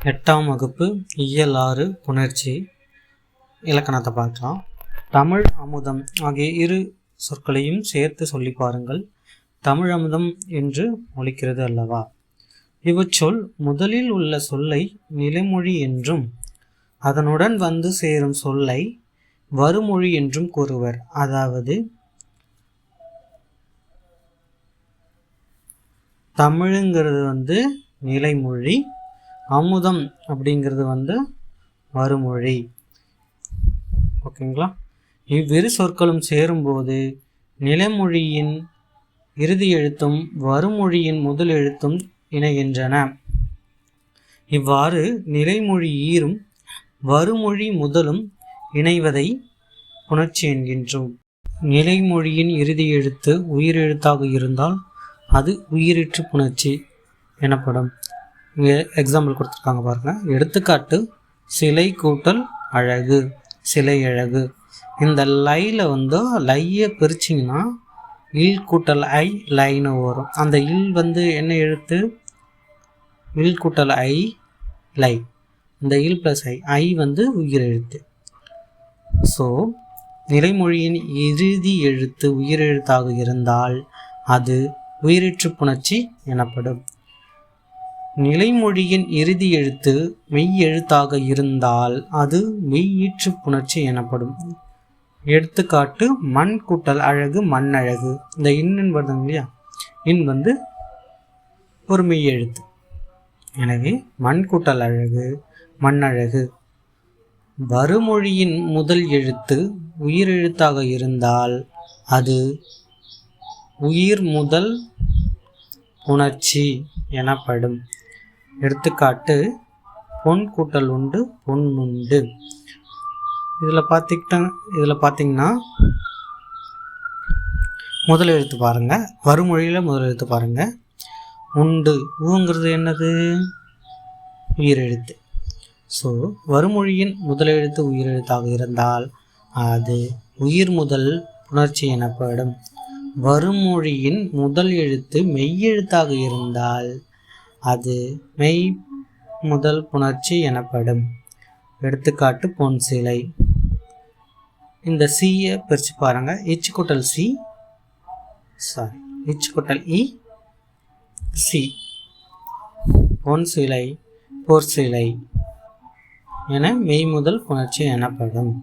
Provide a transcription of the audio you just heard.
எட்டாம் வகுப்பு இயல் 6 புணர்ச்சி இலக்கணத்தை பார்க்கலாம். தமிழ் அமுதம் ஆகிய இரு சொற்களையும் சேர்த்து சொல்லி பாருங்கள். தமிழ் அமுதம் என்று ஒலிக்கிறது அல்லவா? இவச்சொல் முதலில் உள்ள சொல்லை நிலைமொழி என்றும் அதனுடன் வந்து சேரும் சொல்லை வருமொழி என்றும் கூறுவர். அதாவது தமிழுங்கிறது நிலைமொழி, அமுதம் அப்படிங்கிறது வருமொழி. ஓகேங்களா? இவ்விரு சொற்களும் சேரும்போது நிலைமொழியின் இறுதி எழுத்தும் வருமொழியின் முதல் எழுத்தும் இணைகின்றன. இவ்வாறு நிலைமொழி ஈரும் வருமொழி முதலும் இணைவதை புணர்ச்சி என்கின்றோம். நிலைமொழியின் இறுதி எழுத்து உயிரெழுத்தாக இருந்தால் அது உயிரிற்று புணர்ச்சி எனப்படும். இங்கே எக்ஸாம்பிள் கொடுத்துருக்காங்க பாருங்க. எடுத்துக்காட்டு சிலை கூட்டல் அழகு, சிலை அழகு. இந்த லையில் லையை பிரிச்சிங்கன்னா இல் கூட்டல் ஐ லைன்னு வரும். அந்த இல் என்ன எழுத்து? இல் கூட்டல் ஐ லை. இந்த இல் ப்ளஸ் ஐ உயிர் எழுத்து. ஸோ நிலைமொழியின் இறுதி எழுத்து உயிரெழுத்தாக இருந்தால் அது உயிரிற்று புணர்ச்சி எனப்படும். நிலைமொழியின் இறுதி எழுத்து மெய் எழுத்தாக இருந்தால் அது மெய்யீற்று புணர்ச்சி எனப்படும். எடுத்துக்காட்டு மண் கூட்டல் அழகு மண்ணழகு. இந்த இன்னு வருதுங்க இல்லையா? இன் ஒரு மெய் எழுத்து. எனவே மண் கூட்டல் அழகு மண்ணழகு. வருமொழியின் முதல் எழுத்து உயிரெழுத்தாக இருந்தால் அது உயிர் முதல் புணர்ச்சி எனப்படும். எடுத்துக்காட்டு பொன் கூட்டல் உண்டு பொன்னுண்டு. இதில் பார்த்தீங்கன்னா முதல் எழுத்து பாருங்கள். வருமொழியில் முதல் எழுத்து பாருங்கள். உண்டு ஊங்கிறது என்னது? உயிரெழுத்து. ஸோ வருமொழியின் முதல் எழுத்து உயிரெழுத்தாக இருந்தால் அது உயிர் முதல் புணர்ச்சி எனப்படும். வருமொழியின் முதல் எழுத்து மெய்யெழுத்தாக இருந்தால் அது மெய் முதல் புணர்ச்சி எனப்படும். எடுத்துக்காட்டு பொன் சிலை. இந்த சியை பிரித்து பாருங்கள். இச் கூட்டல் சி இச் கூட்டல் இ சி. பொன் சிலை பொற் சிலை என மெய் முதல் புணர்ச்சி எனப்படும்.